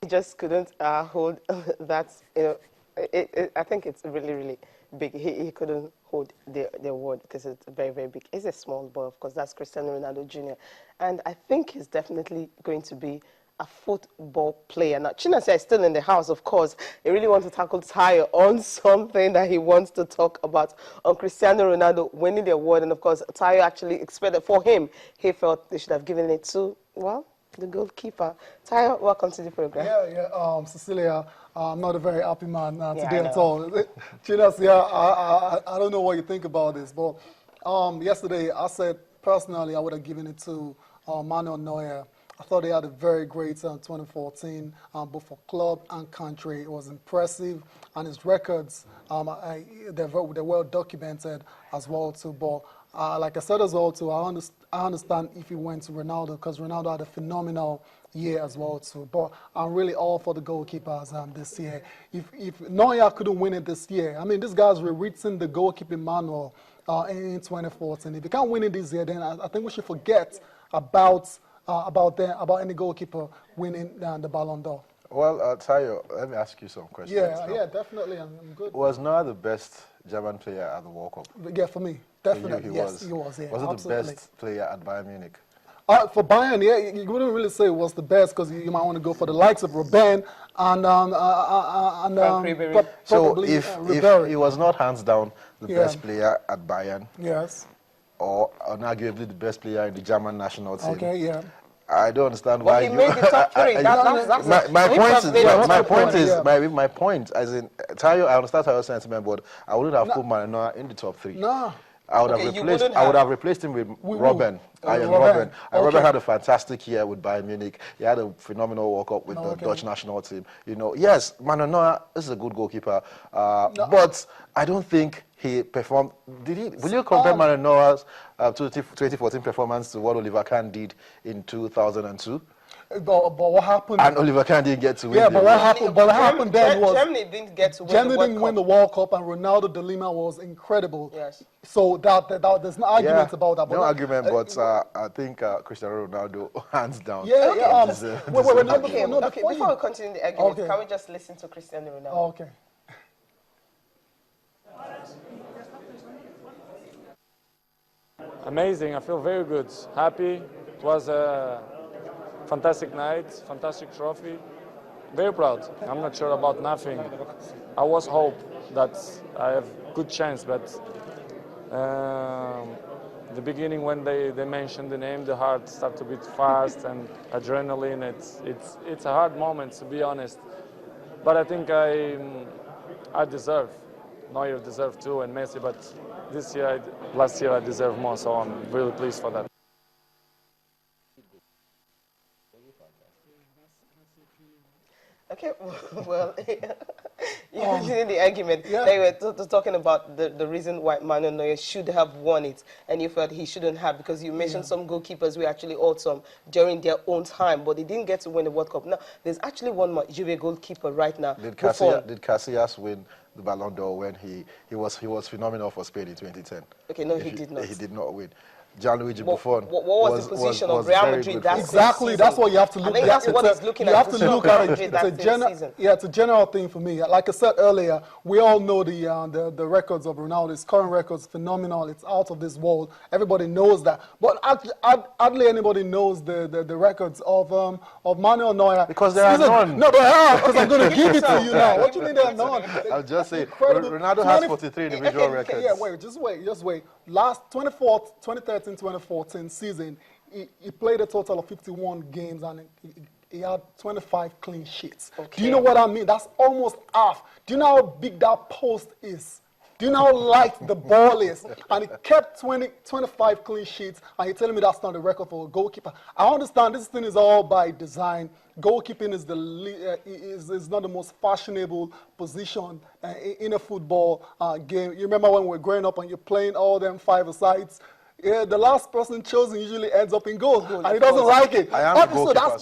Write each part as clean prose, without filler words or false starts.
He just couldn't hold that, I think it's really, really big. He couldn't hold the award because it's very, very big. He's a small boy, of course. That's Cristiano Ronaldo Jr. And I think he's definitely going to be a football player. Now, Chinasa is still in the house, of course. He really wants to tackle Tayo on something that he wants to talk about on Cristiano Ronaldo winning the award. And, of course, Tayo actually expected for him. He felt they should have given it to, well, the goalkeeper. Tayo, welcome to the program. Cecilia, I'm not a very happy man today I know. at all. Chinas, I don't know what you think about this, but yesterday I said personally I would have given it to Manuel Neuer. I thought he had a very great 2014, both for club and country. It was impressive, and his records, they're well documented as well too. But like I said as well too, I understand if he went to Ronaldo, because Ronaldo had a phenomenal year as well too. But I'm really all for the goalkeepers this year. If Neuer couldn't win it this year, I mean, this guy's rewritten the goalkeeping manual in 2014. If he can't win it this year, then I think we should forget about any goalkeeper winning the Ballon d'Or. Well, Tayo, let me ask you some questions. Yeah, definitely. I'm good. Was Neuer the best German player at the World Cup? Yeah, for me, definitely. He was. He was. Yeah, was it absolutely. the best player at Bayern Munich? For Bayern, yeah, you wouldn't really say it was the best, because you might want to go for the likes of Robben and so probably if he was not hands down the best player at Bayern, yes, or unarguably the best player in the German national team, okay, yeah. I don't understand why he made the top three. My point, as in Tayo, I understand Tayo's sentiment, but I wouldn't have put Manuel in the top three. No. I would have replaced him with Robben. Robben. And Robben had a fantastic year with Bayern Munich. He had a phenomenal World Cup with the Dutch national team. You know, yes, Manuel Neuer is a good goalkeeper, but I don't think he performed. Will you compare Manuel Neuer's 2014 performance to what Oliver Kahn did in 2002? But what happened? And Oliver Kahn didn't get to win. Yeah, but what happened then was Germany didn't get to win Germany the World didn't Cup. win the World Cup, and Ronaldo de Lima was incredible. Yes. So there's no argument about that. But no argument, but I think Cristiano Ronaldo, hands down. Okay, before we continue the argument, can we just listen to Cristiano Ronaldo? Oh, okay. Amazing. I feel very good. Happy. It was a fantastic night, fantastic trophy. Very proud. I'm not sure about nothing. I was hope that I have good chance, but the beginning when they mentioned the name, the heart started to beat fast and adrenaline. It's a hard moment, to be honest. But I think I deserve. Neuer deserved too, and Messi. But last year I deserve more, so I'm really pleased for that. Okay, well, you continue the argument. They were talking about the reason why Manuel Neuer should have won it, and you felt he shouldn't have, because you mentioned some goalkeepers were actually awesome during their own time, but they didn't get to win the World Cup. Now, there's actually one Juve goalkeeper right now. Did Casillas win the Ballon d'Or when he was phenomenal for Spain in 2010? Okay, no, he did not. He did not win. Gianluigi Buffon. What was the position of Real Madrid that Exactly, that's what you have to look at. I think that's what he's looking at. You have to look at it. It's a general thing for me. Like I said earlier, we all know the records of Ronaldo. His current records phenomenal. It's out of this world. Everybody knows that. But hardly anybody knows the records of Manuel Neuer. Because there are none. No, there are. Because I'm going to give it to you now. What do you mean there are none? I'll just say Ronaldo has 43 individual records. Yeah, wait, just wait. Last 2013-2014 season, he played a total of 51 games and he had 25 clean sheets. Okay. Do you know what I mean? That's almost half. Do you know how big that post is? Do you know how light the ball is? And he kept 25 clean sheets, and you're telling me that's not a record for a goalkeeper. I understand this thing is all by design. Goalkeeping is not the most fashionable position in a football game. You remember when we were growing up and you're playing all them five-a-sides? Yeah, the last person chosen usually ends up in goal, and he doesn't like it. I am a goalkeeper, That's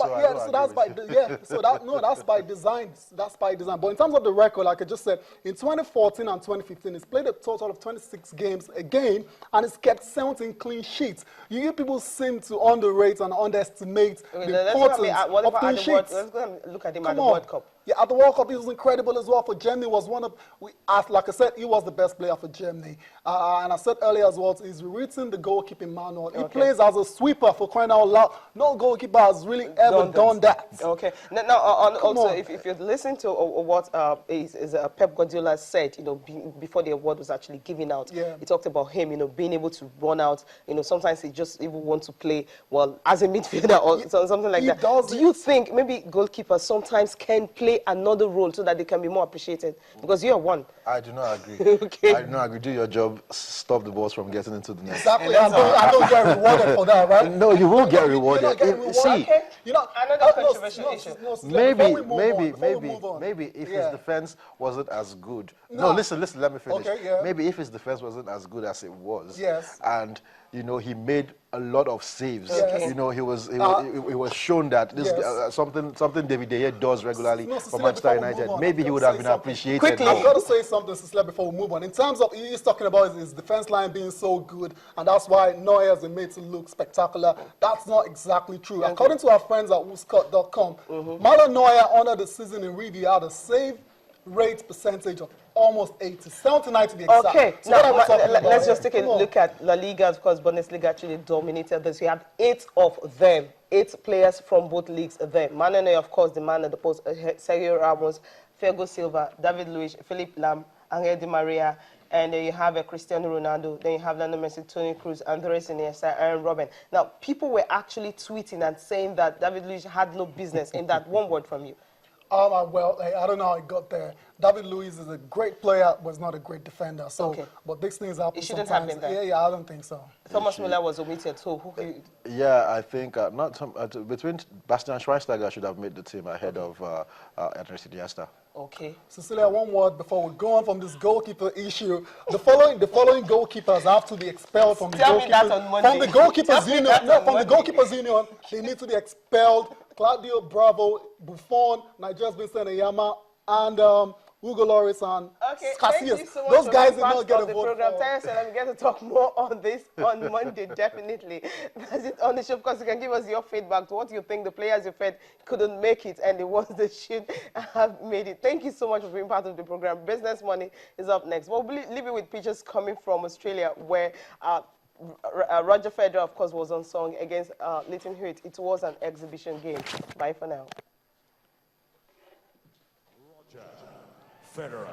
by design. That's by design. But in terms of the record, like I just said, in 2014 and 2015, he's played a total of 26 games again, and he's kept 17 clean sheets. You people seem to underrate and underestimate the importance of clean sheets. Let's go and look at him at the World Cup. Yeah, at the World Cup, he was incredible as well. For Germany, was one of, like I said, he was the best player for Germany. And I said earlier as well, he's rewritten the goalkeeping manual. He plays as a sweeper, for crying out loud. No goalkeeper has really ever done that. Okay. Now, also, if you listen to what Pep Guardiola said, before the award was actually given out, he talked about him, being able to run out. Sometimes he just even want to play, well, as a midfielder or something like that. Do you think maybe goalkeepers sometimes can play another role so that they can be more appreciated? Because you're one. I do not agree. Okay. I do not agree. Do your job. Stop the balls from getting into the net. Exactly. I don't get rewarded for that, right? No, you will get rewarded. You're not getting rewarded. See, Okay. Another controversial issue. Maybe if his defense wasn't as good. No, listen, let me finish. Okay, yeah. Maybe if his defense wasn't as good as it was. Yes. And he made a lot of saves. Yes. He was shown that this something David De Gea does regularly for Manchester United. Maybe he would have been appreciated. Quickly, I've got to say something, Cecilia, before we move on. In terms of, he's talking about his defense line being so good, and that's why Neuer has been made to look spectacular. That's not exactly true. Okay. According to our friends at wooscott.com, Manuel Neuer under the season in Reed had a save rate percentage of almost 80, 79 to be exact. Okay, so now let's just take a look at La Liga. Of course, Bundesliga actually dominated this. We have 8 of them, 8 players from both leagues there. Manuel Neuer, of course, the man at the post, Sergio Ramos, Thiago Silva, David Luiz, Philippe Lam, Angel Di Maria, and then you have Cristiano Ronaldo, then you have Lionel Messi, Toni Kroos, Andres Iniesta, and Robben. Now, people were actually tweeting and saying that David Luiz had no business in that. One word from you. Well, I don't know how it got there. David Luiz is a great player, but he's not a great defender. So, but these things happen shouldn't sometimes. Happen there. Yeah, I don't think so. Thomas Müller was omitted, so who? Yeah, I think between Bastian Schweinsteiger should have made the team ahead of Andres Iniesta. Okay. Cecilia, one word before we go on from this goalkeeper issue. The following goalkeepers have to be expelled from the goalkeepers union. No, from the goalkeepers union, they need to be expelled. Claudio Bravo, Buffon, Nigeria's Vincent Eyama, and Hugo Lloris and Casillas. So those guys did not get a vote. I'm going to talk more on this on Monday, definitely. That's it on the show. Of course, you can give us your feedback to what you think the players you fed couldn't make it and the ones that should have made it. Thank you so much for being part of the program. Business Money is up next. We'll leave it with pictures coming from Australia where Roger Federer, of course, was on song against Leighton Hewitt. It was an exhibition game. Bye for now. Roger Federer.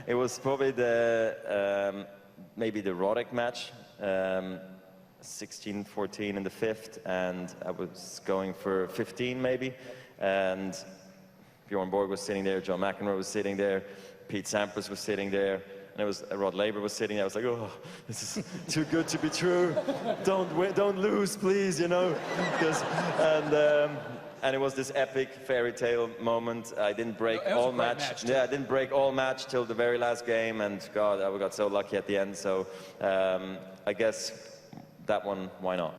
It was probably the maybe the Roddick match, 16-14 in the 5th, and I was going for 15 maybe, and Bjorn Borg was sitting there, John McEnroe was sitting there, Pete Sampras was sitting there, and it was Rod Laver was sitting there. I was like, oh, this is too good to be true. Don't lose, please, you know. And it was this epic fairy tale moment. I didn't break all match. Yeah, I didn't break all match till the very last game, and God, I got so lucky at the end. So I guess that one, why not?